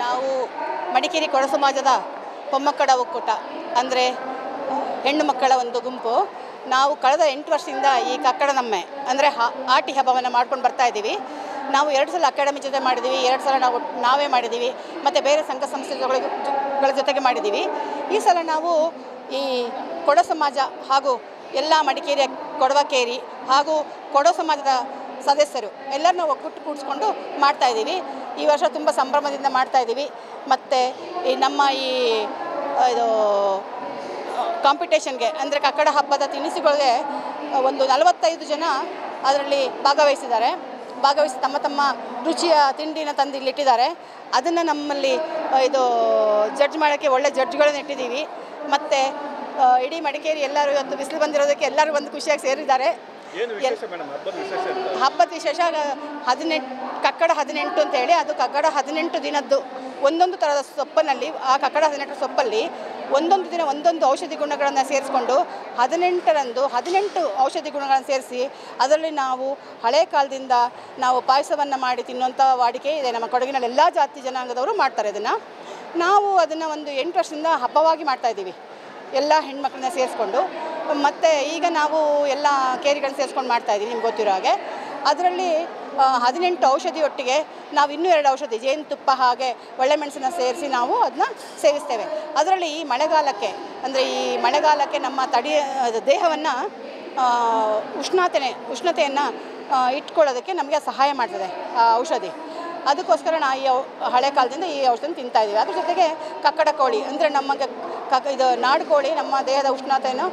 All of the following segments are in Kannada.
ನಾವು ಮಡಿಕೇರಿ ಕೊಡ ಸಮಾಜದ ಮೊಮ್ಮಕ್ಕಳ ಒಕ್ಕೂಟ ಅಂದರೆ ಹೆಣ್ಣು ಮಕ್ಕಳ ಒಂದು ಗುಂಪು. ನಾವು ಕಳೆದ 8 ವರ್ಷದಿಂದ ಈ ಕಕ್ಕಡ ನಮ್ಮೆ ಅಂದರೆ ಆಟಿ ಹಬ್ಬವನ್ನು ಮಾಡ್ಕೊಂಡು ಬರ್ತಾ ಇದ್ದೀವಿ. ನಾವು 2 ಸಲ ಅಕಾಡೆಮಿ ಜೊತೆ ಮಾಡಿದ್ದೀವಿ, 2 ಸಲ ನಾವೇ ಮಾಡಿದ್ದೀವಿ, ಮತ್ತು ಬೇರೆ ಸಂಘ ಸಂಸ್ಥೆಗಳ ಜೊತೆಗೆ ಮಾಡಿದ್ದೀವಿ. ಈ ಸಲ ನಾವು ಈ ಕೊಡ ಸಮಾಜ ಹಾಗೂ ಎಲ್ಲ ಮಡಿಕೇರಿಯ ಕೊಡವಕೇರಿ ಹಾಗೂ ಕೊಡ ಸಮಾಜದ ಸದಸ್ಯರು ಎಲ್ಲರನ್ನೂ ಒಕ್ಕೂಟ ಕೂಡಿಸ್ಕೊಂಡು ಮಾಡ್ತಾಯಿದ್ದೀವಿ. ಈ ವರ್ಷ ತುಂಬ ಸಂಭ್ರಮದಿಂದ ಮಾಡ್ತಾಯಿದ್ದೀವಿ. ಮತ್ತು ಈ ನಮ್ಮ ಇದು ಕಾಂಪಿಟೇಷನ್ಗೆ ಅಂದರೆ ಕಕ್ಕಡ ಹಬ್ಬದ ತಿನಿಸುಗಳಿಗೆ ಒಂದು 45 ಜನ ಅದರಲ್ಲಿ ಭಾಗವಹಿಸಿ ತಮ್ಮ ರುಚಿಯ ತಿಂಡಿನ ತಂದು ಇಲ್ಲಿಟ್ಟಿದ್ದಾರೆ. ಅದನ್ನು ನಮ್ಮಲ್ಲಿ ಇದು ಜಡ್ಜ್ ಮಾಡೋಕ್ಕೆ ಒಳ್ಳೆ ಜಡ್ಜ್ಗಳನ್ನು ಇಟ್ಟಿದ್ದೀವಿ. ಮತ್ತು ಇಡೀ ಮಡಿಕೇರಿ ಎಲ್ಲರೂ ಇವತ್ತು ಬಿಸಿಲು ಬಂದಿರೋದಕ್ಕೆ ಎಲ್ಲರೂ ಬಂದು ಖುಷಿಯಾಗಿ ಸೇರಿದ್ದಾರೆ. ಹಬ್ಬದ ವಿಶೇಷ ಕಕ್ಕಡ 18 ಅಂತೇಳಿ, ಅದು ಕಕ್ಕಡ 18 ದಿನದ್ದು ಒಂದೊಂದು ಥರದ ಸೊಪ್ಪಿನಲ್ಲಿ, ಆ ಕಕ್ಕಡ 18 ಸೊಪ್ಪಲ್ಲಿ ಒಂದೊಂದು ದಿನ ಒಂದೊಂದು ಔಷಧಿ ಗುಣಗಳನ್ನು ಸೇರಿಸ್ಕೊಂಡು 18ರಂದು 18 ಔಷಧಿ ಗುಣಗಳನ್ನು ಸೇರಿಸಿ ಅದರಲ್ಲಿ ನಾವು ಹಳೆ ಕಾಲದಿಂದ ನಾವು ಪಾಯಸವನ್ನು ಮಾಡಿ ತಿನ್ನುವಂಥ ವಾಡಿಕೆ ಇದೆ. ನಮ್ಮ ಕೊಡಗಿನಲ್ಲಿ ಎಲ್ಲ ಜಾತಿ ಜನಾಂಗದವರು ಮಾಡ್ತಾರೆ ಅದನ್ನು. ನಾವು ಅದನ್ನು ಒಂದು 8 ವರ್ಷದಿಂದ ಹಬ್ಬವಾಗಿ ಮಾಡ್ತಾಯಿದ್ದೀವಿ, ಎಲ್ಲ ಹೆಣ್ಮಕ್ಳನ್ನ ಸೇರಿಸ್ಕೊಂಡು. ಮತ್ತು ಈಗ ನಾವು ಎಲ್ಲ ಕೇರಿಗಳನ್ನ ಸೇರಿಸ್ಕೊಂಡು ಮಾಡ್ತಾಯಿದ್ದೀವಿ. ನಿಮ್ಗೆ ಗೊತ್ತಿರೋ ಹಾಗೆ ಅದರಲ್ಲಿ 18 ಔಷಧಿ ಒಟ್ಟಿಗೆ ನಾವು ಇನ್ನೂ 2 ಔಷಧಿ ಜೇನುತುಪ್ಪ ಹಾಗೆ ಒಳ್ಳೆಮೆಣಸನ್ನು ಸೇರಿಸಿ ನಾವು ಅದನ್ನ ಸೇವಿಸ್ತೇವೆ. ಅದರಲ್ಲಿ ಈ ಮಳೆಗಾಲಕ್ಕೆ ನಮ್ಮ ದೇಹವನ್ನು ಉಷ್ಣತೆಯನ್ನು ಇಟ್ಕೊಳ್ಳೋದಕ್ಕೆ ನಮಗೆ ಸಹಾಯ ಮಾಡ್ತದೆ ಆ ಔಷಧಿ. ಅದಕ್ಕೋಸ್ಕರ ನಾವು ಈ ಹಳೆ ಕಾಲದಿಂದ ಈ ಔಷಧಿನ ತಿಂತಾಯಿದ್ದೀವಿ. ಅದ್ರ ಜೊತೆಗೆ ಕಕ್ಕಡ ಕೋಳಿ ಅಂದರೆ ನಮಗೆ ಇದು ನಾಡು ಕೋಳಿ ನಮ್ಮ ದೇಹದ ಉಷ್ಣತೆಯನ್ನು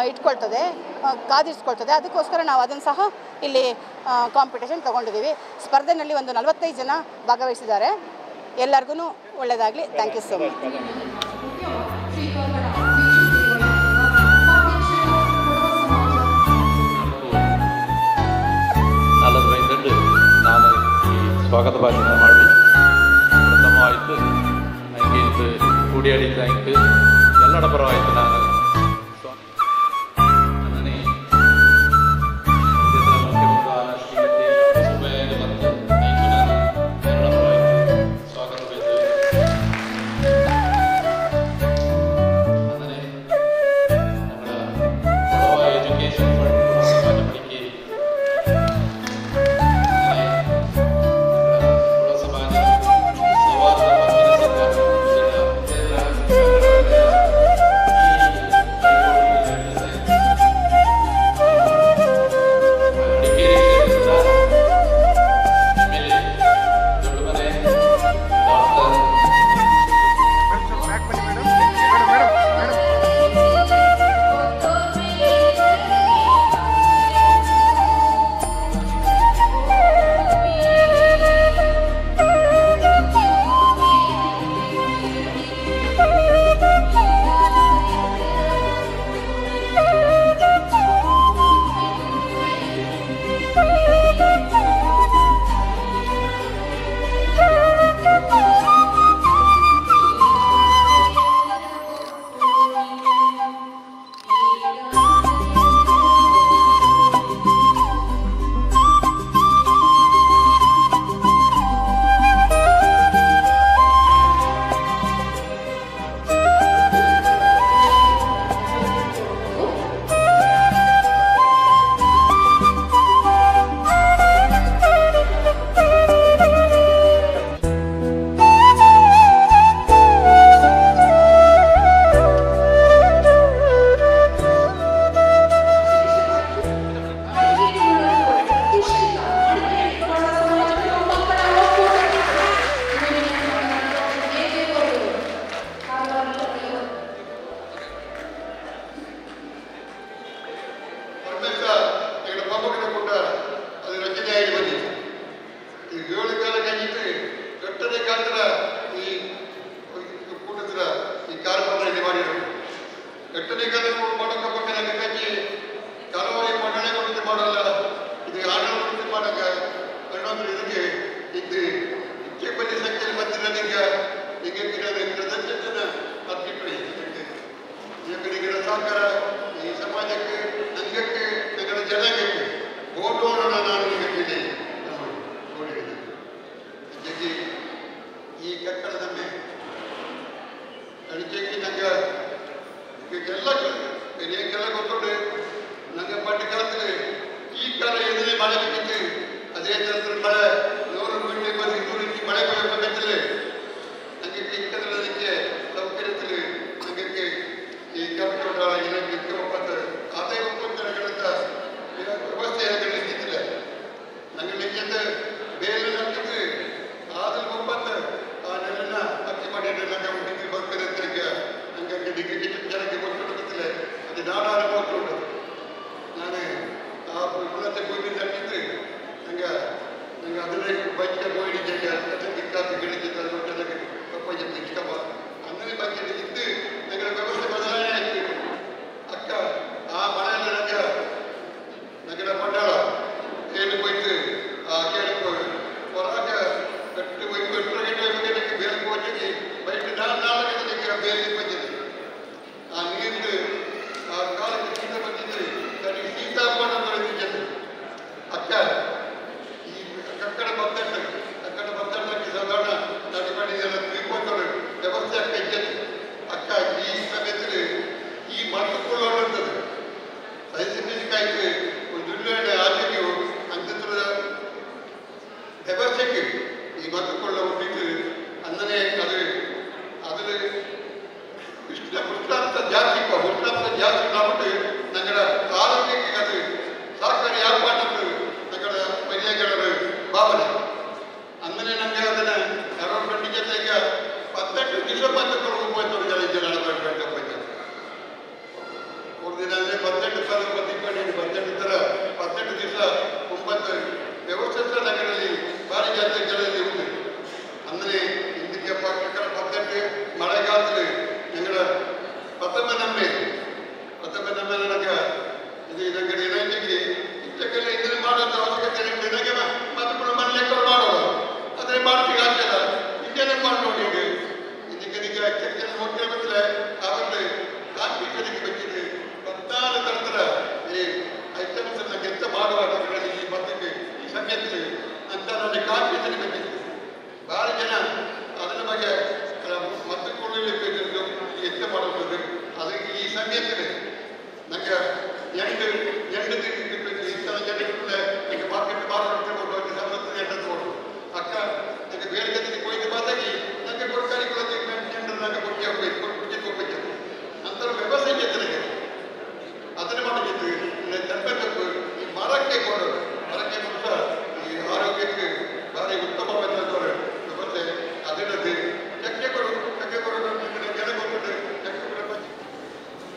ಇಟ್ಕೊಳ್ತದೆ, ಕಾದಿರಿಸ್ಕೊಳ್ತದೆ. ಅದಕ್ಕೋಸ್ಕರ ನಾವು ಅದನ್ನು ಸಹ ಇಲ್ಲಿ ಕಾಂಪಿಟೇಷನ್ ತೊಗೊಂಡಿದ್ದೀವಿ. ಸ್ಪರ್ಧೆಯಲ್ಲಿ ಒಂದು 45 ಜನ ಭಾಗವಹಿಸಿದ್ದಾರೆ. ಎಲ್ಲರಿಗೂ ಒಳ್ಳೆಯದಾಗಲಿ. Thank you so much. ನಾನು ಈ ಸ್ವಾಗತ ಭಾಷಣ ಮಾಡಿ ಪ್ರಥಮವಾಯಿತು ನನಗೆ ಇದು ಕೂಡಿಯಾಡಿದ್ದಾಯ್ತು ಎಲ್ಲರ ಪರವಾಯಿತು ನಾನು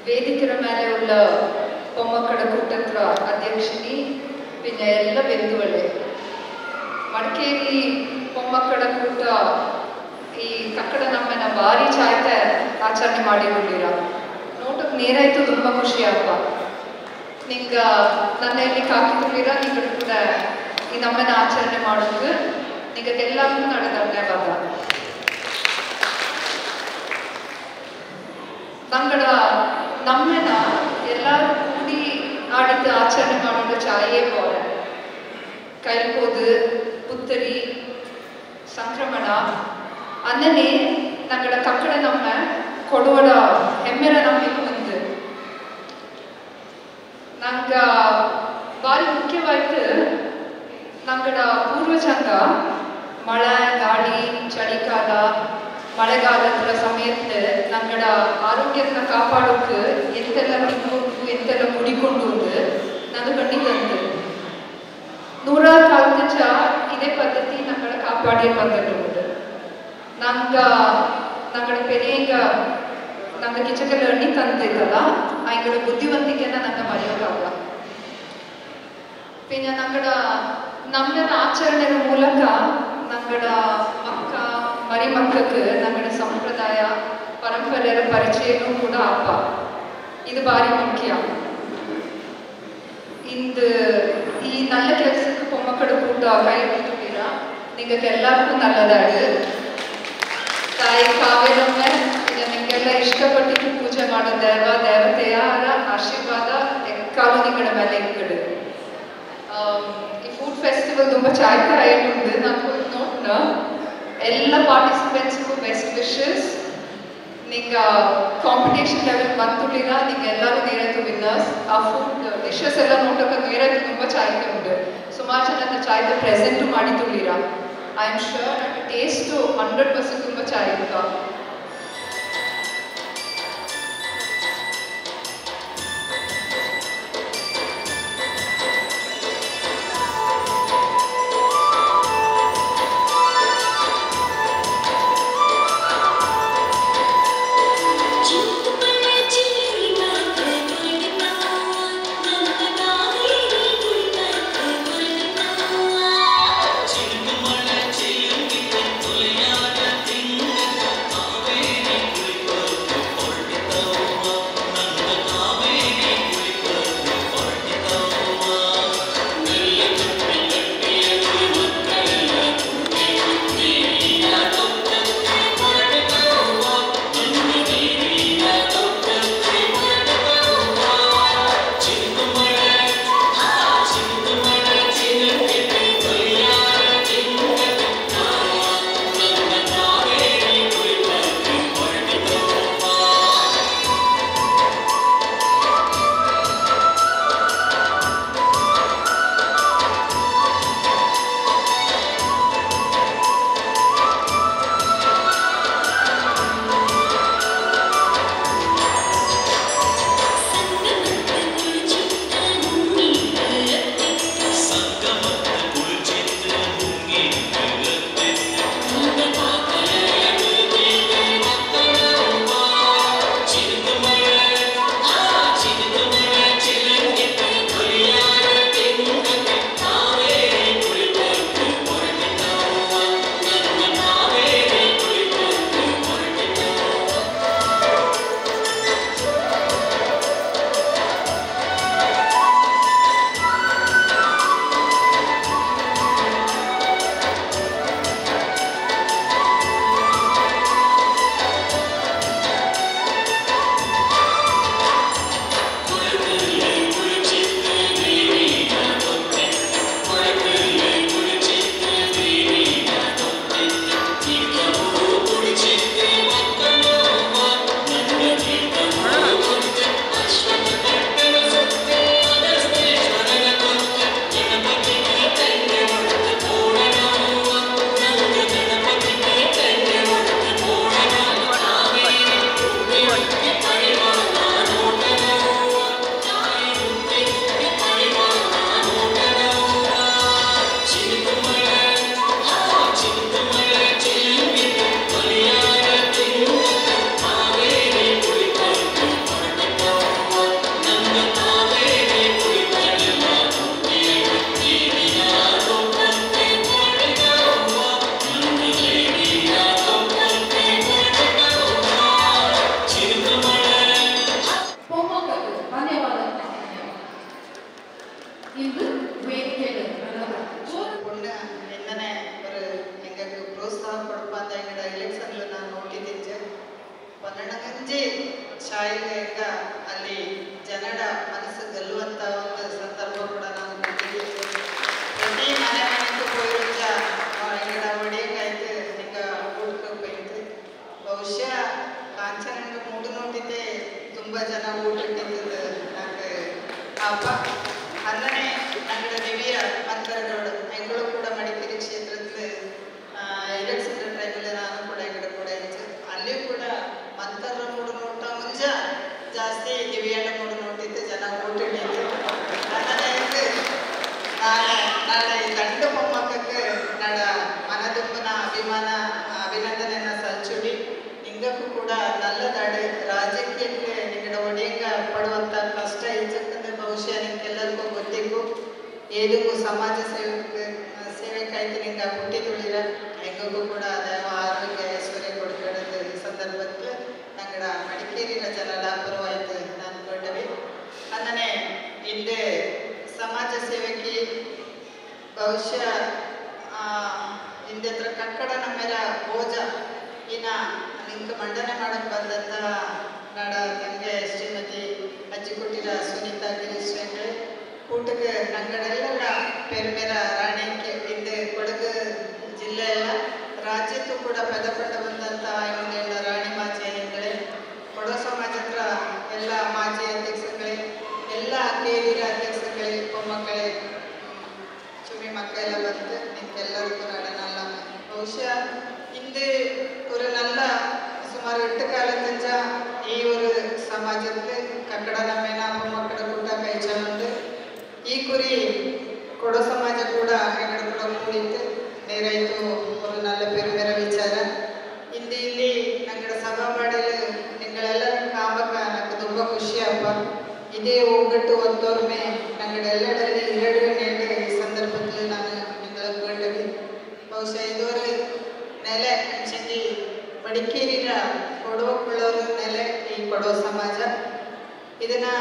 ವೇದಿಕೆಯ ಮೇಲೆ ಉಳ್ಳ பொம்மக்கட கூட்டತ್ರ ಅಧ್ಯಕ್ಷಿನಿ പിന്നെ ಎಲ್ಲ ಬೆಂದುವಳೆ ಮಡಿಕೇರಿ பொம்மಕ್ಕಡ ಕೂಟ ಈ ಕಕ್ಕಡ ನಮ್ಮನ್ನ ಭಾರಿ ಚಾಯ್ತ ಆಚರಣೆ ಮಾಡಿಕೊಂಡಿರ ನೋಟಕ್ಕೆ ನೇರಾಯ್ತು ತುಂಬ ಖುಷಿ ಅಪ್ಪ ನಿಂಗ ನನ್ನ ಇಲ್ಲಿ ಕಾಕಿಕೊಂಡಿರ ನಿಂಗೆ ಕೂಡ ಈ ನಮ್ಮನ್ನ ಆಚರಣೆ ಮಾಡೋದು ನಿಗದೆಲ್ಲರಿಗೂ ನಡೆ ಧನ್ಯವಾದ ನಂಗಡ ನಮ್ಮನ್ನ ಎಲ್ಲರೂ ಕೂಡಿ ಆಡಿದ್ದು ಆಚರಣೆ ಮಾಡೋದು ಚಾಯೇ ಬೋರ ಕೈಲ್ಕೋದು ಪುತ್ತರಿ ಸಂಕ್ರಮಣ ಅನ್ನನೇ ನಂಗಡ ಕಕ್ಕಡ ನಮ್ಮ ಕೊಡುವಡ ಹೆಮ್ಮೆರ ನಮಗೆ ಒಂದು ನಂಗ ಭಾರಿ ಮುಖ್ಯವಾಯ್ತು ನಂಗಡ ಪೂರ್ವಜಂಗ ಮಳೆ ಗಾಳಿ ಚಳಿಗಾಲ ಮಳೆಗಾಲದ ಸಮಯത്ത് ನಂಗಡ ಆರೋಗ್ಯನ ಕಾಪಾಡೋಕೆ ಎಂತೆಲ್ಲ ತಿನ್ಕೊಂಡು ಎಂತೆಲ್ಲ ಕುಡಿಕೊಂಡು ನಾನು ಕಂಡಿದ್ದಂತೆ 100 ಕಾಲದ ಇದೇ ಪದ್ಧತಿ ನಂಗಡ ಕಾಪಾಡಿ ಬಂದಿട്ടുണ്ട് ನಂಗಡ ಪೆರಿಯಂಗ ನಂಗೆ ಕಿಚಕಲ್ಲಿ ಅಣ್ಣಿ ತಂದಿದ್ದಲ್ಲ ಆಯ್ಗಡ ಬುದ್ಧಿವಂತಿಕೆನ ನಂಗೆ ಮರೆಯೋಕ್ಕಾಗಲ್ಲ പിന്നെ ನಂಗಡ ನಮ್ಮನ ಆಚರಣೆಯ ಮೂಲಕ ನಂಗಡ ಮಕ್ಕ ಮರಿ ಮಕ್ಕಕ್ಕೆ ನಂಗಡ ಸಂಪ್ರದಾಯ ಪರಂಪರೆಯ ಪರಿಚಯನೂ ಕೂಡ ಅಪ್ಪ ಇದು ಭಾರಿ ಮುಖ್ಯ ಇಂದು ಈ நல்ல ಕೆಲಸಕ್ಕೆ பொம்மக்கட ಕೂಟ ಕೈ ಹಿಡಿದಿದ್ದೀರ ನಿಮಗೆ ಎಲ್ಲರಿಗೂ ನಲ್ಲದಾಡು ತಾಯಿ ಕಾವೇರಮ್ಮ ನಿಮಗೆಲ್ಲ ಇಷ್ಟಪಟ್ಟಿದ್ದು ಪೂಜೆ ಮಾಡೋ ದೇವತೆಯರ ಆಶೀರ್ವಾದ ಎಕ್ಕಾಲು ನಿಗಳ ಮೇಲೆ ಇಕ್ಕಡು ಈ ಫುಡ್ ಫೆಸ್ಟಿವಲ್ ತುಂಬ ಚಾಯ್ಕ ಆಯ್ತುಂಡು ನಾನು ನೋಡ್ನ ಎಲ್ಲ ಪಾರ್ಟಿಸಿಪೆಂಟ್ಸ್ಗೂ ಬೆಸ್ಟ್ ವಿಶಸ್ ನಿಂಗೆ ಕಾಂಪಿಟೇಷನ್ ಲೆವೆಲ್ ಬಂತುಳಿರ ನಿಂಗೆ ಎಲ್ಲರೂ ನೇರಾಯ್ತು ವಿನ್ನರ್ಸ್ ಆ ಫುಡ್ ಡಿಶಸ್ ಎಲ್ಲ ನೋಡೋಕೆ ನೇರಾಯ್ತು ತುಂಬ ಚಾಯ್ಕ ಉಂಟು ಸುಮಾರು ಜನ ಚಾಯ್ದ ಪ್ರೆಸೆಂಟು ಮಾಡಿ ತುಳಿರ I am sure at taste 100% ತುಂಬ ಚಾಯ್ಕ ಒಂಜಿ ಶಾಲೆಗ ಅಲ್ಲಿ ಜನರ ಮನಸ್ಸು ಗೆಲ್ಲುವಂಥ ಒಂದು ಸಂದರ್ಭ ಕೂಡ ನಾವು ಕಂಡಿದ್ದೀವಿ. ಪ್ರತಿ ಮನೆ ಮನೆಗೂ ಹೋಗಿರುತ್ತ ಎಂಗಡ ಒಡೆಯಕಾಯ್ತು ಹಿಂಗ ಊಟಕ್ಕೆ ಹೋಯ್ತು. ಬಹುಶಃ ಕಾಂಚನಂಗ ಮೂಡು ನೋಡಿದ್ದೆ ತುಂಬ ಜನ ಊಟಕ್ಕೆ ನಂಗೆ ಅಪ್ಪ ಅಲ್ಲನೇ ನಂಗಡ ದಿವ್ಯ ಮಂತ್ರಗಳು ಹೆಂಗಳು ಕೂಡ ಮಡಿಕೇರಿ ಕ್ಷೇತ್ರದ ಎಲೆಕ್ಷನ್ ಟೈಮಲ್ಲಿ ನಾನು ಕೂಡ ಹೆಂಗಡ ಕೂಡ ಇತ್ತು. ಅಲ್ಲಿಯೂ ಕೂಡ ಮಂತ್ರ ಮೂಡು ನೋಟ ಮುಂಜ ಜಾಸ್ತಿ ದಿವ್ಯಣ್ಣ ಮೂಡು ನೋಡಿದ್ದು ಜನ ಊಟ ಹಿಡಿಯಿತು. ಅದನ್ನೇ ನಾನು ನಾಳೆ ದಂಡ ಮೊಮ್ಮಕ್ಕಕ್ಕೆ ನಡ ಮನದುಂಬನ ಅಭಿಮಾನ ಅಭಿನಂದನೆಯನ್ನು ಸಲ್ಚುಡಿ. ಹಿಂಗಕ್ಕೂ ಕೂಡ ನಲ್ಲದಾಡು ರಾಜಕೀಯಕ್ಕೆ ನಿಗಡ ಒಡೆಯಂಗ ಪಡುವಂಥ ಕಷ್ಟ ಇಚ್ಚಕ್ಕಂದ್ರೆ ಬಹುಶಃ ನಿಮ್ಗೆಲ್ಲರಿಗೂ ಗೊತ್ತಿಗೂ ಏದಕ್ಕೂ ಸಮಾಜ ಸೇವೆಕಾಯ್ತು ನಿಂಗೆ ಹುಟ್ಟಿ ತುಳಿರ ಹೆಂಗೂ ಕೂಡ ದೇವ ಆರೋಗ್ಯ ಐಶ್ವರ್ಯ ಕೊಡ್ಕೊಳ್ಳೋದು. ಈ ಸಂದರ್ಭಕ್ಕೆ ನಂಗಡ ಮಡಿಕೇರಿನ ಜನರ ಪರವಾಯ್ತು ನಾನು ಕೊಂಡವಿ. ಅದನ್ನೇ ಹಿಂದೆ ಸಮಾಜ ಸೇವೆಗೆ ಬಹುಶಃ ಹಿಂದೆ ಹತ್ರ ಕಕ್ಕಡ ನಮ್ಮೆಲ್ಲ ಭೋಜ ಇನ್ನ ನಿಂಗೆ ಮಂಡನೆ ಮಾಡಕ್ಕೆ ಬಂದಂಥ ನಡ ತಂಗೆ ಶ್ರೀಮತಿ ಅಜ್ಜಿಕೊಟ್ಟಿರ ಸುನೀತಾ ಗಿರೀಶ್ ಹೆಂಗ್ರೆ ಊಟಕ್ಕೆ ನಂಗಡೆಲ್ಲ ಪೆರ್ಮೆರ ರಾಣಿಕೆ ಹಿಂದೆ ಕೊಡಗು ಜಿಲ್ಲೆ ಎಲ್ಲ ರಾಜ್ಯಕ್ಕೂ ಕೂಡ ಪದಪಟ್ಟ ಬಂದಂಥ ಇವನ್ನೆಲ್ಲ ರಾಣಿ ಮಾಚೆ ಹೆಂಗ್ರೆ ಕೊಡೋ ಸಮಾಜ ಹತ್ರ ಎಲ್ಲ ಮಾಜಿ ಅಧ್ಯಕ್ಷಗಳೇ ಎಲ್ಲ ಕೇರಿರ ಅಧ್ಯಕ್ಷಗಳೇ ಮೊಮ್ಮಕ್ಕಳೇ ಚುಮ್ಮಿ ಮಕ್ಕಳೆಲ್ಲ ಬಂದು ನಿಮ್ಗೆಲ್ಲರಿಗೂ ನಡನಲ್ಲ. ಬಹುಶಃ ಹಿಂದೆ ஒரு நல்ல ಸುಮಾರು 8 ಕಾಲದಿಂದ ಈ ಒಂದು ಸಮಾಜಕ್ಕೆ ಕಕ್ಕಡ ನಮ್ಮೇನ ಮೊಮ್ಮಕ್ಕಳ ಕೂಟ ಕೈ ಚಲಂದು ಈ ಕುರಿ ಕೊಡೋ ಸಮಾಜ ಕೂಡ ಹೆಗಡ ಕೂಡ ಕೂಡಿತ್ತು ನೇರಾಯ್ತು. ಒಂದು நல்ல ಪೆರುಮೆರ ವಿಚಾರ ಹಿಂದೆ ಇಲ್ಲಿ ನಂಗಡ ಸಭಾ ಮಾಡಲು ನಿಗಳೆಲ್ಲರ ಕಾಮಕ ನಂಗೆ ತುಂಬ ಖುಷಿಯಪ್ಪ. ಇದೇ ಒಗ್ಗಟ್ಟು ಒಂದೋರ್ಮೆ ನಂಗಡೆಲ್ಲರಲ್ಲಿ ಎರಡು ನೆಲೆ ಈ ಸಂದರ್ಭದಲ್ಲಿ ನಾನು ನಿಗಳ ಕಂಡವಿ. ಬಹುಶಃ ಇದುವರೆ ನೆಲೆ ಹೆಚ್ಚಿಗೆ ಮಡಿಕೇರಿನ ಕೊಡೋಕೊಳ್ಳೋರು ನೆಲೆ ಈ ಕೊಡೋ ಸಮಾಜ. ಇದನ್ನು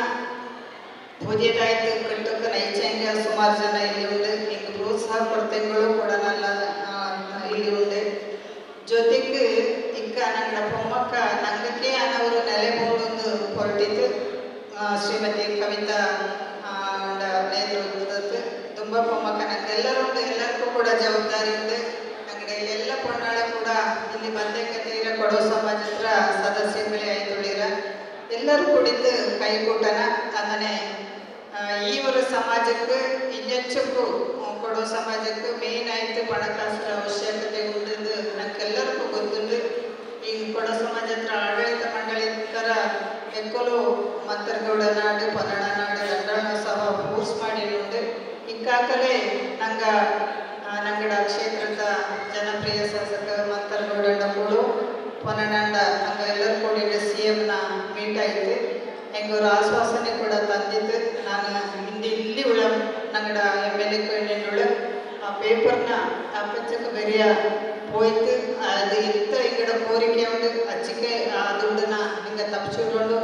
ಓದಿಯದಾಯ್ತು ಕಟ್ಟೋಕೆ ನೈಚಂಗ ಸುಮಾರು ಜನ ಇಲ್ಲಿ ಉಂಟು. ಹಿಂಗೆ ಪ್ರೋತ್ಸಾಹ ಕೊಡ್ತೆಗಳು ಕೂಡ ನಲ್ಲ ಇಲ್ಲಿ ಉಂಟು. ಜೊತೆಗೆ ಇಕ್ಕ ನಂಗಡ ಮೊಮ್ಮಕ್ಕ ನಂಗಕ್ಕೆ ಅನ್ನೋರು ನೆಲೆ ಮೂಡೊಂದು ಹೊರಟಿತ್ತು. ಶ್ರೀಮತಿ ಕವಿತಾ ನೇತೃತ್ವದ ತುಂಬ ಮೊಮ್ಮಕ್ಕ ನಂಗೆಲ್ಲರೂ ಎಲ್ಲರಿಗೂ ಕೂಡ ಜವಾಬ್ದಾರಿ ಉಂಟು. ಎಲ್ಲ ಪೊನ್ನಾಳ ಕೂಡ ಇಲ್ಲಿ ಬಂದೇಕತೀರ ಕೊಡೋ ಸಮಾಜ ಹತ್ರ ಸದಸ್ಯಗಳೇ ಆಯ್ತುಳಿರ ಎಲ್ಲರೂ ಕುಡಿದು ಕೈಗೂಟನ ಅದನ್ನೇ ಈ ಒಂದು ಸಮಾಜಕ್ಕೆ ಇನ್ನೆಚ್ಚಕ್ಕೂ ಕೊಡೋ ಸಮಾಜಕ್ಕೆ ಮೇನ್ ಆಯ್ತು ಹಣಕಾಸಿನ ಅವಶ್ಯಕತೆ ಉಂಟದ್ದು ನಂಗೆಲ್ಲರಿಗೂ ಗೊತ್ತುಂಟು. ಈ ಕೊಡೋ ಸಮಾಜ ಹತ್ರ ಆಡಳಿತ ಮಂಡಳಿಕರ ಎಕ್ಕಲು ಮಂತ್ರಗೌಡ ನಾಡು ಪನ್ನಡ ನಾಡು ದಂಡಾಳ ಸಹ ಫೋರ್ಸ್ ಮಾಡಿ ಉಂಟು. ಇಕ್ಕಾಕಲೇ ನಂಗಡ ಕ್ಷೇತ್ರದ ಜನಪ್ರಿಯ ಶಾಸಕ ಮಂತ್ರಗೌಡ ಕೂಡು ಪೊನ್ನಡ ನಂಗೆ ಎಲ್ಲರೂ ಕೂಡಿಟ್ಟು CMನ ಮೀಟ್ ಆಯಿತು. ಹೆಂಗವ್ರು ಆಶ್ವಾಸನೆ ಕೂಡ ತಂದಿದ್ದು ನಾನು ಹಿಂದೆ ಇಲ್ಲಿ ಉಳ ನಂಗಡ MLA ಕಣ್ಣಿನುಳ ಆ ಪೇಪರ್ನ ಅಪ್ಪಚ್ಚಕ್ಕೆ ಬೆರೆಯ ಹೋಯ್ತು. ಅದು ಎಂತ ಹಿಂಗಡ ಕೋರಿಕೆ ಉಂಟು ಅಚ್ಚಿಕೆ ಆ ದುಡ್ಡನ್ನ ಹಿಂಗೆ ತಪ್ಪಿಸಿಕೊಂಡು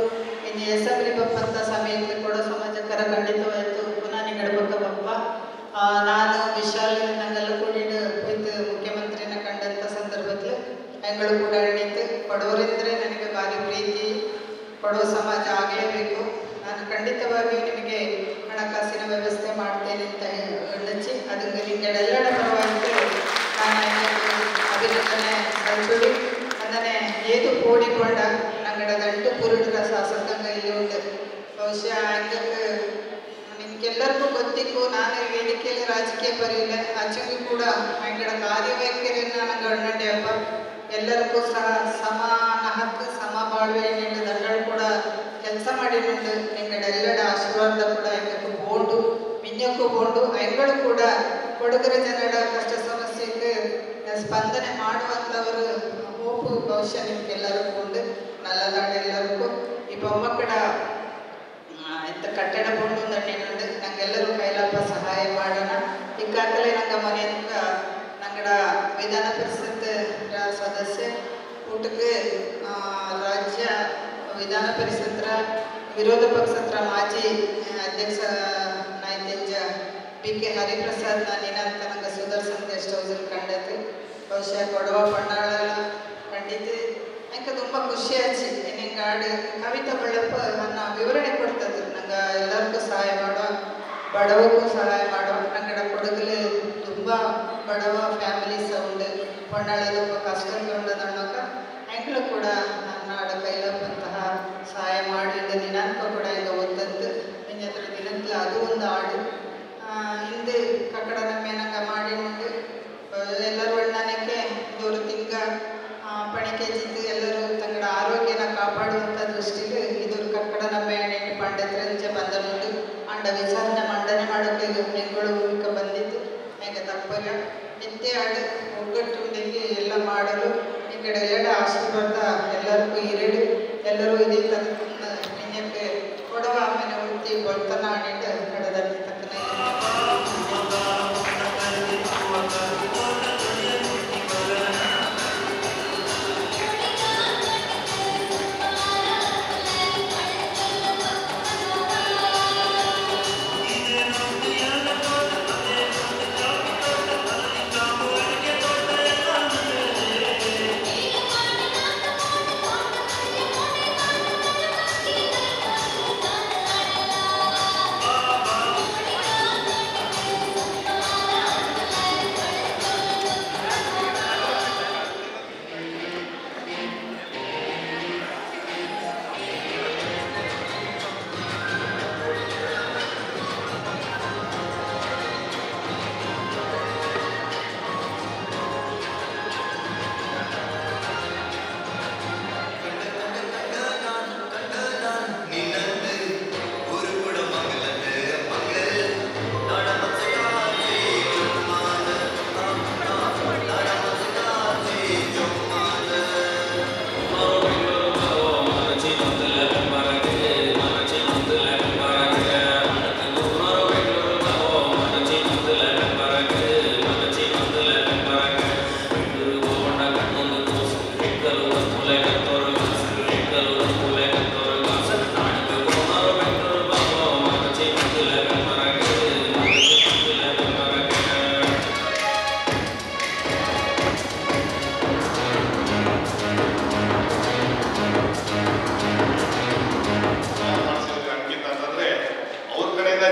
ಇನ್ನು ಅಸೆಂಬ್ಲಿ ಬಪ್ಪಂಥ ಸಮಯಕ್ಕೆ ಕೊಡೋ ಸಮಾಜಕ್ಕರ ಖಂಡಿತವಾಯಿತು ಪುನಃ ನಿಗಡ ಬಪ್ಪ ನಾನು ವಿಶಾಲ್ ನಂಗೆಲ್ಲ ಕೂಡಿಟ್ಟು ಹೋಯ್ತು ಮುಖ್ಯಮಂತ್ರಿನ ಕಂಡಂಥ ಸಂದರ್ಭದಲ್ಲಿ ಹೆಂಗಳು ಕೂಡ ಹಿಡಿತು. ಕೊಡೋರೆಂದರೆ ನನಗೆ ಭಾರಿ ಪ್ರೀತಿ. ಕೊಡೋ ಸಮಾಜ ಆಗಲೇಬೇಕು. ನಾನು ಖಂಡಿತವಾಗಿಯೂ ನಿಮಗೆ ಹಣಕಾಸಿನ ವ್ಯವಸ್ಥೆ ಮಾಡ್ತೇನೆ ಅಂತ ಹಚ್ಚಿ ಅದಕ್ಕೆ ನಿಂಗೆಲ್ಲರ ಪರವಾಗಿ ನಾನು ಅಭಿನಂದನೆ ಸಲ್ಲಿಸುವುದು. ಅದನ್ನೇ ಏದು ಕೂಡಿಕೊಂಡ ನಂಗಡ ದಂಡು ಪುರುಡರ ಶಾಸಕಾಂಗ ಇಲ್ಲಿ ಉಂಟು. ಬಹುಶಃ ಇದಕ್ಕೆ ನಿಮ್ಗೆಲ್ಲರಿಗೂ ಗೊತ್ತಿತ್ತು. ನಾನು ವೇದಿಕೆಯಲ್ಲಿ ರಾಜಕೀಯ ಬರೆಯಲ್ಲ ಆಚೆಗೂ ಕೂಡ ಹೆಂಗಡ ಕಾರ್ಯವೈಖರಿಯನ್ನು ನನಗೆ ಅಣ್ಣಂಡೆಯಪ್ಪ ಎಲ್ಲರಿಗೂ ಸಹ ಸಮಾನ ಹಕ್ಕು ಸಮ ಬಾಳ್ವೆ ನಿಂಡು ದಂಡಗಳು ಕೂಡ ಕೆಲಸ ಮಾಡಿಕೊಂಡು ಹೆಂಗಡೆಲ್ಲಡ ಆಶೀರ್ವಾದ ಕೂಡ ಹೆಂಗಕ್ಕೂ ಬೋಂಡು ಮಿನ್ನಕ್ಕೂ ಬೋಂಡು ಹೆಂಗಳು ಕೂಡ ಕೊಡಗರ ಜನರ ಕಷ್ಟ ಸಮಸ್ಯೆಗೆ ಸ್ಪಂದನೆ ಮಾಡುವಂಥವರು ಹೋಪು ಭವಿಷ್ಯ ನಿಮ್ಗೆಲ್ಲರಿಗೂ ಉಂಟು. ನಲ್ಲದಾಡು ಎಲ್ಲರಿಗೂ ಈ ಮೊಮ್ಮಕ್ಕಳ ಇಂಥ ಕಟ್ಟಡ ಬೋಂಡು ದಂಡಿನುಂಟು. ನಂಗೆಲ್ಲರೂ ಕೈಲಾಪ ಸಹಾಯ ಮಾಡೋಣ. ಈಗಾಗಲೇ ನಂಗೆ ಮನೆಯಿಂದ ನಂಗಡ ವಿಧಾನ ಪರಿಷತ್ ಸದಸ್ಯ ಊಟಕ್ಕೆ ರಾಜ್ಯ ವಿಧಾನ ಪರಿಷತ್ತರ ವಿರೋಧ ಪಕ್ಷದ ಮಾಜಿ ಅಧ್ಯಕ್ಷ ನಾಯ್ತೆಂಜ PK ಹರಿಪ್ರಸಾದ್ ನಿನಂತ ನಂಗೆ ಸುದರ್ಶನ್ ಗೆಸ್ಟ್ ಹೌಸಲ್ಲಿ ಕಂಡದ್ದು. ಬಹುಶಃ ಕೊಡವ ಪಣ್ಣಾಳ ಕಂಡಿದ್ದು ನಂಗೆ ತುಂಬ ಖುಷಿ ಆಚಿ ನಿಂಗೆ ಆಡು ಕವಿತಾ ಬೆಳಪ್ಪ ನನ್ನ ವಿವರಣೆ ಕೊಡ್ತದ್ದು ನಂಗೆ ಎಲ್ಲರಿಗೂ ಸಹಾಯ ಮಾಡೋ ಬಡವಗೂ ಸಹಾಯ ಮಾಡೋ ನಂಗಡ ಕೊಡಗಲು ತುಂಬ ಬಡವ ಫ್ಯಾಮಿಲೀಸ್ ಉಂಡು ಪೊಣ್ಣಾಳದ ಕಷ್ಟಗಳು ಅನ್ನೋಕ ಹೆಂಗ್ಳು ಕೂಡ ನನ್ನ ಆಡ ಕೈಲಪ್ಪಂತಹ ಸಹಾಯ ಮಾಡಿದ ದಿನಾಂಕ ಕೂಡ ಈಗ ಒತ್ತದ್ದು ನಿನ್ನ ಹತ್ರ ದಿನಕ್ಕೆ ಅದು ಒಂದು ಆಡು ಹಿಂದೆ ಕಕ್ಕಡ ನಮ್ಮೇನಂಗ ಮಾಡಿ ಎಲ್ಲರೂ ಅಣ್ಣನಕ್ಕೆ ಇವರು ತಿಂಗ ಪಣಿಕೆ ಜಿದ್ದು ಎಲ್ಲರೂ ತಂಗಡ ಆರೋಗ್ಯನ ಕಾಪಾಡುವಂಥ ದೃಷ್ಟಿಗೆ ಇದ್ರ ಕಕ್ಕಡ ನಮ್ಮ ನೆಟ್ಟು ಪಂಡತ್ರಂಚೆ ಬಂದನುಂಡು ಅಂಡ ವಿಚಾರಣೆ ಮಂಡನೆ ಮಾಡೋಕ್ಕೆ ನೆಗಳು ಬಂದಿದ್ದು ಹೆಂಗೆ ತಪ್ಪಲ್ಲ ನಿತ್ಯ ಆಡು ಒಗ್ಗಟ್ಟುಂಡಿಗೆ ಎಲ್ಲ ಮಾಡಲು ಈ ಕಡೆ ಎಲ್ಲ ಆಶೀರ್ವಾದ ಎಲ್ಲರಿಗೂ ಇರಡು ಎಲ್ಲರೂ ಇದೇ ತನ್ನ ನಿನ್ನಕ್ಕೆ ಕೊಡುವ ಆಮೇಲೆ ಉತ್ತಿ ಬರ್ತನ ಆಡಿಟ್ಟು ಕಡದಲ್ಲಿ ತಕ್ಕನೆ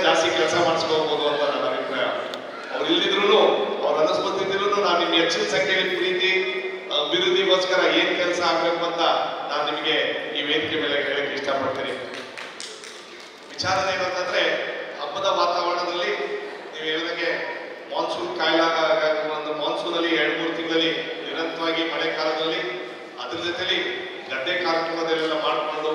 ಜಾಸ್ತಿ ಕೆಲಸ ಮಾಡಿಸ್ಕೋಬಹುದು ಅಂತ ನನ್ನ ಅಭಿಪ್ರಾಯ. ಅವ್ರು ಇಲ್ಲಿದ್ರು ಅವ್ರ ಅನಸ್ಪತಿದ್ರು ನಾನು ನಿಮ್ಗೆ ಹೆಚ್ಚಿನ ಸಂಖ್ಯೆಯಲ್ಲಿ ಪ್ರೀತಿ ಅಭಿವೃದ್ಧಿಗೋಸ್ಕರ ಏನ್ ಕೆಲಸ ಆಗ್ಬೇಕು ಅಂತ ನಾನು ನಿಮಗೆ ಈ ವೇದಿಕೆ ಮೇಲೆ ಹೇಳಕ್ಕೆ ಇಷ್ಟಪಡ್ತೀನಿ. ವಿಚಾರ ಏನಂತಂದ್ರೆ ಹಬ್ಬದ ವಾತಾವರಣದಲ್ಲಿ ನೀವು ಹೇಳಿದಂಗೆ ಮಾನ್ಸೂನ್ ಕಾಯ್ಲಾಗ ಒಂದು ಮಾನ್ಸೂನ್ ಅಲ್ಲಿ 2-3 ತಿಂಗಳಲ್ಲಿ ನಿರಂತರವಾಗಿ ಮಳೆ ಕಾಲದಲ್ಲಿ ಅದ್ರ ಜೊತೆಲಿ ಗದ್ದೆ ಕಾರ್ಯಕ್ರಮದಲ್ಲೆಲ್ಲ ಮಾಡಿಕೊಂಡು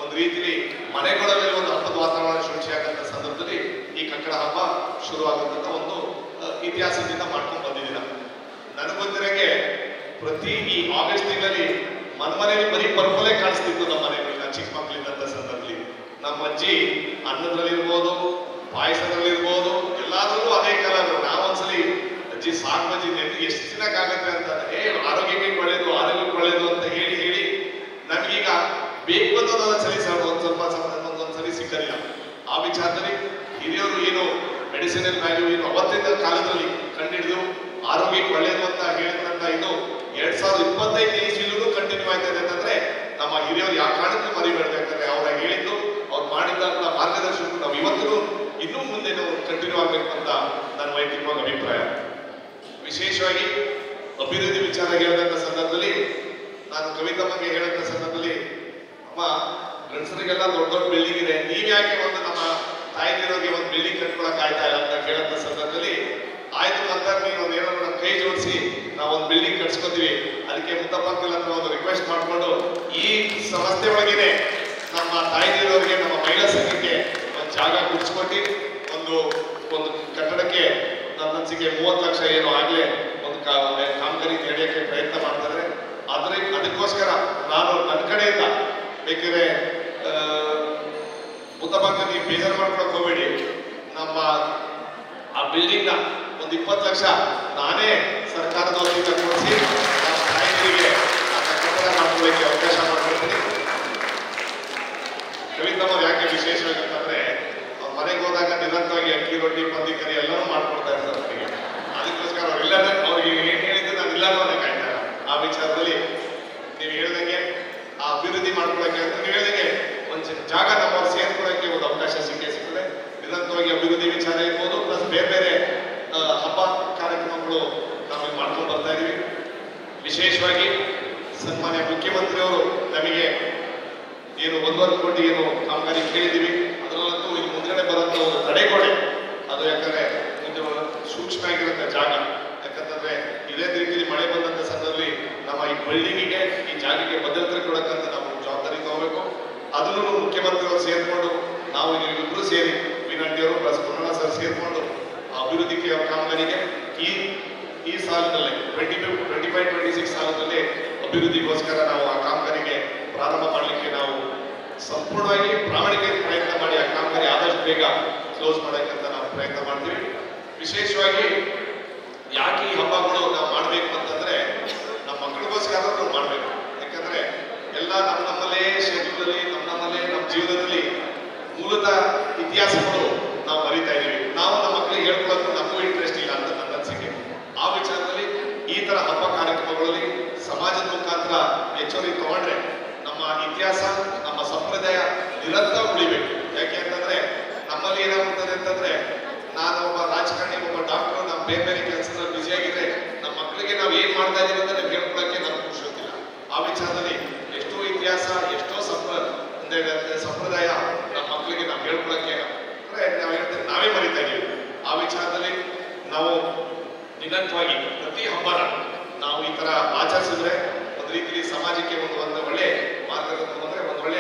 ಒಂದು ರೀತಿಲಿ ಮನೆಗಳಲ್ಲಿ ಒಂದು ಹಬ್ಬದ ವಾತಾವರಣ ಸೃಷ್ಟಿಯಾಗಂತ ಸಂದರ್ಭದಲ್ಲಿ ಈ ಕಕ್ಕಡ ಹಬ್ಬ ಶುರುವಾಗುವಂತ ಒಂದು ಇತಿಹಾಸದಿಂದ ಮಾಡ್ಕೊಂಡು ಬಂದಿದ್ದೀರ. ನನಗೆ ಗೊತ್ತಿರಂಗೆ ಪ್ರತಿ ಈ ಆಗಸ್ಟ್ ತಿಂಗಳಲ್ಲಿ ಮನೆಯಲ್ಲಿ ಬರೀ ಪರ್ಪಲೇ ಕಾಣಿಸ್ತಿತ್ತು. ನಮ್ಮ ಮನೆಯಲ್ಲಿ ನಾನು ಚಿಕ್ಕ ಮಕ್ಕಳಿದ್ದಂಥ ಸಂದರ್ಭದಲ್ಲಿ ನಮ್ಮ ಅಜ್ಜಿ ಅನ್ನದ್ರಲ್ಲಿರ್ಬೋದು, ಪಾಯಸದಲ್ಲಿರ್ಬೋದು, ಎಲ್ಲಾದ್ರಲ್ಲೂ ಅದೇ ಕಲರ್. ನಾವೊಂದ್ಸಲಿ ಅಜ್ಜಿ ಸಾಕು ಅಜ್ಜಿ ನೆನಪು ಎಷ್ಟು ದಿನಕ್ಕಾಗತ್ತೆ ಅಂತ ಆರೋಗ್ಯಕ್ಕೆ ಒಳ್ಳೇದು ಆರೋಗ್ಯಕ್ಕೆ ಒಳ್ಳೇದು ಅಂತ ಹೇಳಿ ಹೇಳಿ ನಮಗೀಗ ಬೇಕು ಅಂತ ಒಂದೊಂದ್ಸಲಿ ಒಂದೊಂದ್ಸಲಿ ಸಿಕ್ಕಲಿಲ್ಲ. ಆ ವಿಚಾರದಲ್ಲಿ ಹಿರಿಯರು ಏನು ಮೆಡಿಸಿನಲ್ ವ್ಯಾಲ್ಯೂ ಏನು ಅವತ್ತಿನ ಕಾಲದಲ್ಲಿ ಕಂಡಿಡಿದು ಆರೋಗ್ಯಕ್ಕೆ ಒಳ್ಳೇದು ಅಂತ ಹೇಳಿದ್ರಂತ ಇದು 2025 ಇಸ್ವಿಲೂ ಕಂಟಿನ್ಯೂ ಆಗ್ತಾ ಇದೆ ಅಂತಂದ್ರೆ ನಮ್ಮ ಹಿರಿಯರು ಯಾವ ಕಾರಣಕ್ಕೂ ಮರಿಬೇಡ್ಬೇಕಂದ್ರೆ ಅವ್ರ ಹೇಳಿದ್ದು ಅವ್ರು ಮಾಡಿದಂತ ಮಾರ್ಗದರ್ಶನ ನಾವು ಇವತ್ತು ಇನ್ನೂ ಮುಂದೆ ನಾವು ಕಂಟಿನ್ಯೂ ಆಗ್ಬೇಕು ಅಂತ ನನ್ನ ವೈಯಕ್ತಿಕವಾಗಿ ಅಭಿಪ್ರಾಯ. ವಿಶೇಷವಾಗಿ ಅಭಿವೃದ್ಧಿ ವಿಚಾರ ಹೇಳಿದಂತ ಸಂದರ್ಭದಲ್ಲಿ ನಾನು ಕವಿತಮ್ಮಗೆ ಹೇಳಿದಂತ ಸಂದರ್ಭದಲ್ಲಿ ಅಮ್ಮ ಗಂಡಸರಿಗೆಲ್ಲ ದೊಡ್ಡ ದೊಡ್ಡ ಬಿಲ್ಡಿಂಗ್ ಇದೆ, ನೀವ್ ಯಾಕೆ ಒಂದು ನಮ್ಮ ತಾಯಿದಿರೋರಿಗೆ ಒಂದು ಬಿಲ್ಡಿಂಗ್ ಕಟ್ಕೊಳಕ್ ಆಯ್ತಾ ಇಲ್ಲ ಅಂತ ಕೇಳಂತ ಸಂದರ್ಭದಲ್ಲಿ ಆಯ್ತು ಅಂತ ನೀವು ಏನಾದ್ರು ನಮ್ಮ ಕೈ ಜೋಡಿಸಿ ನಾವು ಒಂದು ಬಿಲ್ಡಿಂಗ್ ಕಟ್ಸ್ಕೊತೀವಿ, ಅದಕ್ಕೆ ಮುತ್ತಪ್ಪ ಅಂಕಲ್ ಹತ್ರ ಒಂದು ರಿಕ್ವೆಸ್ಟ್ ಮಾಡ್ಕೊಂಡು ಈ ಸಂಸ್ಥೆ ಒಳಗೇನೆ ನಮ್ಮ ತಾಯಿದಿರೋರಿಗೆ ನಮ್ಮ ಮಹಿಳಾ ಸಂಘಕ್ಕೆ ಒಂದು ಜಾಗ ಕುಡಿಸ್ಕೊಟ್ಟು ಒಂದು ಕಟ್ಟಡಕ್ಕೆ ನನ್ನ ಅನಿಸಿಕೆ 30 ಲಕ್ಷ ಏನು ಆಗ್ಲೇ ಒಂದು ಕಾಮಗಾರಿ ನಡೆಯಕ್ಕೆ ಪ್ರಯತ್ನ ಮಾಡ್ತಾರೆ. ಅದಕ್ಕೋಸ್ಕರ ನಾನು ನನ್ನ ಕಡೆಯಿಂದ ಬೇಕಿದ್ರೆ ಮುತ್ತಪ್ಪ ನೀವು ಬೇಜಾರು ಮಾಡ್ಕೊಳಕ್ ಹೋಗ್ಬೇಡಿ, ನಮ್ಮ ಆ ಬಿಲ್ಡಿಂಗ್ ನ ಒಂದು 20 ಲಕ್ಷ ನಾನೇ ಸರ್ಕಾರದ ವತಿಯಿಂದ ಕೊಡಿಸಿ ನಮ್ಮ ತಾಯಿಗಳಿಗೆ ಕಟ್ಟಡ ಮಾಡ್ಕೊಳ್ಳಕ್ಕೆ ಅವಕಾಶ ಮಾಡ್ಕೊಳ್ತೀನಿ. ಕವಿತಮ್ಮ ಯಾಕೆ ವಿಶೇಷವಾಗಿ ಅಂತಂದ್ರೆ ಅವ್ರ ಮನೆಗೆ ಹೋದಾಗ ನಿರಂತರವಾಗಿ ಅಕ್ಕಿ ರೊಟ್ಟಿ ಪಂದಿ ಕರಿ ಎಲ್ಲರೂ ಮಾಡ್ಕೊಡ್ತಾ ಇರ್ತಾರೆ ನನಗೆ. ಅದಕ್ಕೋಸ್ಕರ ಅವ್ರಿಗೆ ಏನ್ ಹೇಳಿದ್ದು ನಾನು ಇಲ್ಲಾನು ಅನ್ನೋಕ್ಕಾಯ್ತಾರೆ. ಆ ವಿಚಾರದಲ್ಲಿ ನೀವು ಹೇಳ್ದಂಗೆ ವಿಶೇಷವಾಗಿ ಸನ್ಮಾನ್ಯ ಮುಖ್ಯಮಂತ್ರಿಯವರು ನಮಗೆ ಏನು 1.5 ಕೋಟಿ ಏನು ಕಾಮಗಾರಿ ಕೇಳಿದ್ದೀವಿ, ಅದರಲ್ಲಂತೂ ಇಲ್ಲಿ ಮುಂದ್ಗಡೆ ಬರೋಂಥ ಒಂದು ತಡೆಗೋಡೆ ಅದು, ಯಾಕಂದ್ರೆ ಇದು ಸೂಕ್ಷ್ಮ ಆಗಿರುತ್ತೆ ಜಾಗ. ಯಾಕಂತಂದ್ರೆ ಇದೇ ರೀತಿಯಲ್ಲಿ ಮಳೆ ಬಂದಂಥ ಸಂದರ್ಭದಲ್ಲಿ ನಮ್ಮ ಈ ಬಿಲ್ಡಿಂಗಿಗೆ, ಈ ಜಾಗಕ್ಕೆ ಭದ್ರತೆ ಕೊಡಕ್ಕಂತ ನಾವು ಜವಾಬ್ದಾರಿ ತಗೋಬೇಕು. ಅದನ್ನು ಮುಖ್ಯಮಂತ್ರಿಗಳು ಸೇರಿಕೊಂಡು ನಾವು ಇಬ್ಬರು ಸೇರಿ ವಿನಂಟಿಯವರು ಪ್ಲಸ್ ಪುನಃ ಸರ್ ಸೇರಿಕೊಂಡು ಅಭಿವೃದ್ಧಿ ಕಾಮಗಾರಿಗೆ ಈ ಸಾಲಿನಲ್ಲಿ 25-26 ಸಾಲಿನಲ್ಲಿ ಅಭಿವೃದ್ಧಿಗೋಸ್ಕರ ನಾವು ಆ ಕಾಮಗಾರಿಗೆ ಪ್ರಾರಂಭ ಮಾಡಲಿಕ್ಕೆ ನಾವು ಸಂಪೂರ್ಣವಾಗಿ ಪ್ರಾಮಾಣಿಕ ಪ್ರಯತ್ನ ಮಾಡಿ ಆ ಕಾಮಗಾರಿ ಆದಷ್ಟು ಬೇಗ ಕ್ಲೋಸ್ ಮಾಡೋಕ್ಕಂತ ನಾವು ಪ್ರಯತ್ನ ಮಾಡ್ತೀವಿ. ವಿಶೇಷವಾಗಿ ಯಾಕೆ ಈ ಹಬ್ಬಗಳು ನಾವು ಮಾಡಬೇಕು ಅಂತಂದ್ರೆ ನಮ್ಮ ಮಕ್ಕಳಿಗೋಸ್ಕರ ನಾವು ಮಾಡಬೇಕು. ಯಾಕಂದ್ರೆ ಎಲ್ಲ ನಮ್ಮಲ್ಲೇ ಶೆಡ್ಯೂಲಲ್ಲಿ ನಮ್ಮಲ್ಲೇ ನಮ್ಮ ಜೀವನದಲ್ಲಿ ಮೂಲತಃ ಇತಿಹಾಸಗಳು ನಾವು ಬರೀತಾ ಇದ್ದೀವಿ. ನಾವು ನಮ್ಮ ಮಕ್ಕಳಿಗೆ ಹೇಳ್ಕೊಳ್ಳೋದು ನಮಗೂ ಇಂಟ್ರೆಸ್ಟ್ ಇಲ್ಲ ಅಂತ ನನ್ನ ಅನಿಸಿಕೆ. ಆ ವಿಚಾರದಲ್ಲಿ ಈ ತರ ಹಬ್ಬ ಕಾರ್ಯಕ್ರಮಗಳಲ್ಲಿ ಸಮಾಜದ ಮುಖಾಂತರ ಹೆಚ್ಚುವರಿ ತಗೊಂಡ್ರೆ ನಮ್ಮ ಇತಿಹಾಸ, ನಮ್ಮ ಸಂಪ್ರದಾಯ ನಿರಂತರ ಉಳಿಬೇಕು. ಯಾಕೆ ಅಂತಂದ್ರೆ ನಮ್ಮಲ್ಲಿ ಏನಾಗುತ್ತದೆ ಅಂತಂದ್ರೆ, ನಾನು ಒಬ್ಬ ರಾಜಕಾರಣಿ, ಒಬ್ಬ ಡಾಕ್ಟರ್, ನಾವು ಬೇರೆ ಬೇರೆ ಕೆಲಸದಲ್ಲಿ ಬ್ಯುಸಿ ಆಗಿದ್ರೆ ನಮ್ಮ ಮಕ್ಕಳಿಗೆ ನಾವು ಏನ್ ಮಾಡ್ತಾ ಇದೀವಿ ಅಂತ ನಾವು ಹೇಳ್ಕೊಳಕ್ಕೆ ನಮ್ಗೆ ಖುಷಿ ಗೊತ್ತಿಲ್ಲ. ಆ ವಿಚಾರದಲ್ಲಿ ಎಷ್ಟೋ ಇತಿಹಾಸ, ಎಷ್ಟೋ ಸಂಪ್ರದಾಯ ನಮ್ಮ ಮಕ್ಕಳಿಗೆ ನಾವು ಹೇಳ್ಕೊಳಕ್ಕೆ ನಾವು ಹೇಳ್ತೇವೆ, ನಾವೇ ಮರಿತಾ ಇದೀವಿ. ಆ ವಿಚಾರದಲ್ಲಿ ನಾವು ನಿರಂತರವಾಗಿ ಪ್ರತಿ ಹಬ್ಬನ ನಾವು ಈ ತರ ಆಚರಿಸಿದ್ರೆ ಒಂದು ರೀತಿಯಲ್ಲಿ ಸಮಾಜಕ್ಕೆ ಒಂದು ಒಳ್ಳೆ ಮಾರ್ಗದರ್ಶನ, ಅಂದ್ರೆ ಒಂದು ಒಳ್ಳೆ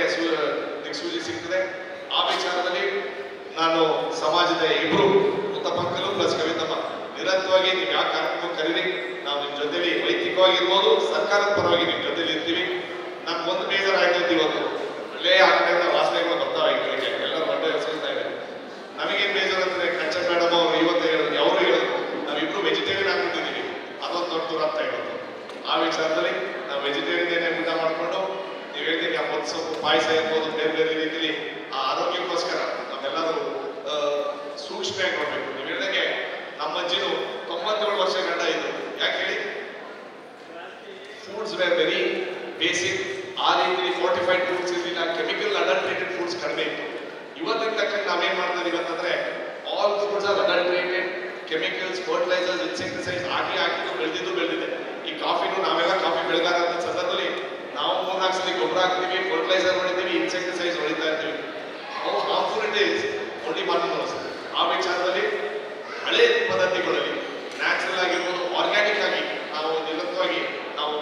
ದಿಕ್ಸೂಚಿ ಸಿಗ್ತದೆ. ಆ ವಿಚಾರದಲ್ಲಿ ನಾನು ಸಮಾಜದ ಇಬ್ರು ಮುತ್ತಪ್ಪಕ್ಕಲು ಪ್ಲಸ್ ಕವಿತಮ್ಮ ನಿರಂತರವಾಗಿ ನೀವು ಯಾವ ಕಾರ್ಯಕ್ರಮ ಕರೀರಿ, ನಾವು ನಿಮ್ ಜೊತೆಲಿ ವೈಯಕ್ತಿಕವಾಗಿರ್ಬೋದು, ಸರ್ಕಾರದ ಪರವಾಗಿ ನಿಮ್ ಜೊತೆಲಿ ಇರ್ತೀವಿ. ನಮ್ಗೆ ಒಂದು ಬೇಜಾರಾಯ್ತು, ಇವತ್ತು ಒಳ್ಳೆ ಆ ಕಡೆಯಿಂದ ವಾಸನೆಗಳು ಬರ್ತಾವೆ, ಎಲ್ಲರೂ ಒಳ್ಳೆ ಹೆಸರಿಸ್ತಾ ಇದೆ. ನಮಗೇನ್ ಬೇಜಾರು ಅಂದ್ರೆ ಕಂಚ ಮೇಡಮ್ ಅವರು ಇವತ್ತು ಹೇಳಿದ್ರು, ಅವರು ಹೇಳಿದ್ರು ನಾವಿಬ್ರು ವೆಜಿಟೇರಿಯನ್ ಆಗ್ಬಿಟ್ಟಿದ್ದೀವಿ, ಅದೊಂದು ದೊಡ್ಡ ದುರಂತ ಇವತ್ತು. ಆ ವಿಚಾರದಲ್ಲಿ ನಾವು ವೆಜಿಟೇರಿಯನ್ ಊಟ ಮಾಡ್ಕೊಂಡು ನೀವು ಹೇಳ್ತೀನಿ ಆ ಮೊತ್ತು ಸೊಪ್ಪು ಪಾಯಸ ಇರ್ಬೋದು, ಬೇರೆ ಬೇರೆ ರೀತಿಯಲ್ಲಿ ಆ ಆರೋಗ್ಯಕ್ಕೋಸ್ಕರ ನಾವೆಲ್ಲರೂ ಸೂಕ್ಷ್ಮವಾಗಿ ನೋಡ್ಬೇಕು. ನೀವು ಹೇಳಿದಂಗೆ ನಮ್ಮ ಅಜ್ಜಿನು 97 ವರ್ಷ ಗಂಡ ಇದ್ರು. ಯಾಕೆ ಹೇಳಿ, ಫುಡ್ಸ್ ವೇರ್ ವೆರಿ ಬೇಸಿಕ್. ಆ ರೀತಿ ಫೋರ್ಟಿಫೈಡ್ ಫುಡ್ಸ್ ಇರಲಿಲ್ಲ, ಕೆಮಿಕಲ್ ಅಡಲ್ಟ್ರೇಟೆಡ್ ಫುಡ್ಸ್ ಕಡಿಮೆ ಇತ್ತು. ಇವತ್ತಿನ ತಕ್ಕಂಗೆ ನಾವೇನ್ ಮಾಡ್ತಾ ಇದೀವಿ ಅಂತಂದ್ರೆ all foods R adulterated, chemicals, fertilisers, insecticides ಹಾಕಿದ್ದು ಬೆಳೆದಿದೆ. ಈ ಕಾಫಿನೂ ನಾವೆಲ್ಲ ಕಾಫಿ ಬೆಳೆಗಾರ ಅಂತ ಸಂದರ್ಭದಲ್ಲಿ ನಾವು 3-4 ಸಲ ಗೊಬ್ಬರ ಹಾಕ್ತೀವಿ, ಫರ್ಟಿಲೈಸರ್ ಹೊಡಿತೀವಿ, ಇನ್ಸೆಕ್ಟಿಸೈಡ್ಸ್ ಹೊಡಿತಾ ಇರ್ತೀವಿ. ಅವು harmful it is only morning. ಆ ವಿಚಾರದಲ್ಲಿ ಹಳೆ ಪದ್ಧತಿಗಳಲ್ಲಿ ನ್ಯಾಚುರಲ್ ಆಗಿರ್ಬೋದು, ಆರ್ಗ್ಯಾನಿಕ್ ಆಗಿ ನಾವು ನಿರಂತರವಾಗಿ ನಾವು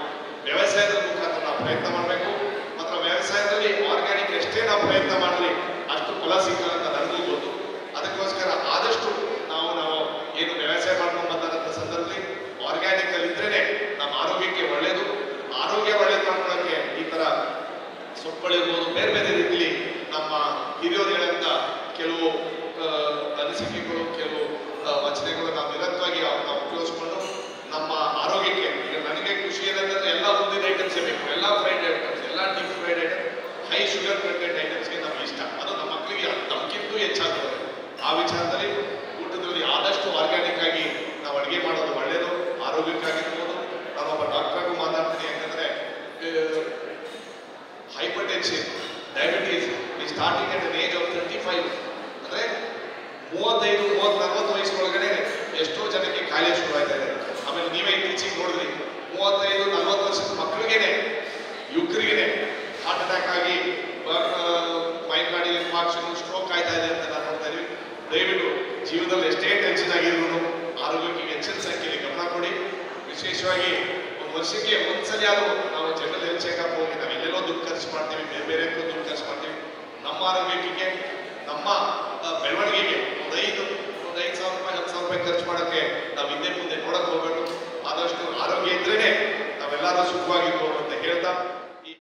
ವ್ಯವಸಾಯದ ಮುಖಾಂತರ ನಾವು ಪ್ರಯತ್ನ ಮಾಡಬೇಕು. ಮಾತ್ರ ವ್ಯವಸಾಯದಲ್ಲಿ ಆರ್ಗ್ಯಾನಿಕ್ ಎಷ್ಟೇ ನಾವು ಪ್ರಯತ್ನ ಮಾಡಿದ್ರೆ ಅಷ್ಟು ಫಲ ಸಿಗಲ್ಲ ಅಂತ ನನಗೂ ಗೊತ್ತು. ಅದಕ್ಕೋಸ್ಕರ ಆದಷ್ಟು ನಾವು ಏನು ವ್ಯವಸಾಯ ಮಾಡ್ಕೊಂಡು ಬಂದಂಥ ಸಂದರ್ಭದಲ್ಲಿ ಆರ್ಗ್ಯಾನಿಕ್ ಅಲ್ಲಿ ಇದ್ರೇನೆ ನಮ್ಮ ಆರೋಗ್ಯಕ್ಕೆ ಒಳ್ಳೇದು. ಆರೋಗ್ಯ ಒಳ್ಳೇದು ಮಾಡ್ಕೊಳ್ಳೋಕ್ಕೆ ಈ ತರ ಸೊಪ್ಪುಗಳಿರ್ಬೋದು, ಬೇರೆ ಬೇರೆ ರೀತಿಯಲ್ಲಿ ನಮ್ಮ ಹಿರಿಯರು ಹೇಳಂತ ಕೆಲವು ಅನಿಸಿಕೆಗಳು, ಕೆಲವು ವಚನೆಗಳು ನಾವು ನಿರಂತರವಾಗಿ ನಾವು ಉಪಯೋಗಿಸ್ಕೊಂಡು ನಮ್ಮ ಆರೋಗ್ಯಕ್ಕೆ. ಈಗ ನನಗೆ ಖುಷಿ ಏನಂತಂದ್ರೆ ಎಲ್ಲ ಮುಂದಿನ ಐಟಮ್ಸ್ ಬೇಕು, ಎಲ್ಲ ಫ್ರೈಡ್ ಐಟಮ್ಸ್, ಎಲ್ಲ deep fried item, high sugar content ಐಟಮ್ಸ್ಗೆ ನಮ್ಗೆ ಇಷ್ಟ. ಅದು ನಮ್ಮ ಮಕ್ಕಳಿಗೆ ನಮ್ಗಿಂತೂ ಹೆಚ್ಚಾಗ್ತದೆ. ಆ ವಿಚಾರದಲ್ಲಿ ಊಟದಲ್ಲಿ ಆದಷ್ಟು ಆರ್ಗ್ಯಾನಿಕ್ ಆಗಿ ನಾವು ಅಡುಗೆ ಮಾಡೋದು ಒಳ್ಳೆಯದು, ಆರೋಗ್ಯಕ್ಕಾಗಿರ್ಬೋದು. ನಾನೊಬ್ಬ ಡಾಕ್ಟರ್ಗೂ ಮಾತಾಡ್ತೀನಿ. ಯಾಕಂದ್ರೆ ಹೈಪರ್ ಟೆನ್ಷನ್, ಡಯಾಬಿಟೀಸ್ ಈ starting at an age of 35, ಅಂದ್ರೆ 35-40 ವಯಸ್ಸೊಳಗಡೆ ಎಷ್ಟೋ ಜನಕ್ಕೆ ಕಾಯಿಲೆ ಶುರು ಆಯ್ತಾ ಇದೆ. ಆಮೇಲೆ ನೀವೇ ಇತ್ತೀಚೆಗೆ ನೋಡಿದ್ರಿ 35-40 ವರ್ಷದ ಮಕ್ಕಳಿಗೇನೆ, ಯುವಕರಿಗೇನೆ ಹಾರ್ಟ್ ಅಟ್ಯಾಕ್ ಆಗಿ ಮೈಕಾರ್ಡಿಯಲ್ ಇನ್ಫಾರ್ಕ್ಷನ್, ಸ್ಟ್ರೋಕ್ ಆಯ್ತಾ ಇದೆ ಅಂತ ನಾವು ನೋಡ್ತಾ ಇದೀವಿ. ದಯವಿಟ್ಟು ಜೀವನದಲ್ಲಿ ಎಷ್ಟೇ ಟೆನ್ಷನ್ ಆಗಿದ್ರು ಆರೋಗ್ಯಕ್ಕೆ ಹೆಚ್ಚಿನ ಸಂಖ್ಯೆಯಲ್ಲಿ ಗಮನ ಕೊಡಿ. ವಿಶೇಷವಾಗಿ ಒಂದು ವರ್ಷಕ್ಕೆ ಒಂದ್ಸಲಿ ಆದರೂ ನಾವು ಜನರಲ್ ಹೆಲ್ತ್ ಚೆಕಪ್ ಹೋಗಿ ನಾವು ಎಲ್ಲೆಲ್ಲೋ ದುಡ್ಡು ಖರ್ಚು ಮಾಡ್ತೀವಿ, ಬೇರೆ ಬೇರೆ ದುಡ್ಡು ಖರ್ಚು ಮಾಡ್ತೀವಿ. ನಮ್ಮ ಆರೋಗ್ಯಕ್ಕೆ, ನಮ್ಮ ಬೆಳವಣಿಗೆಗೆ ಒಂದು 5,000 ರೂಪಾಯಿ 10,000 ರೂಪಾಯಿ ಖರ್ಚು ಮಾಡೋಕ್ಕೆ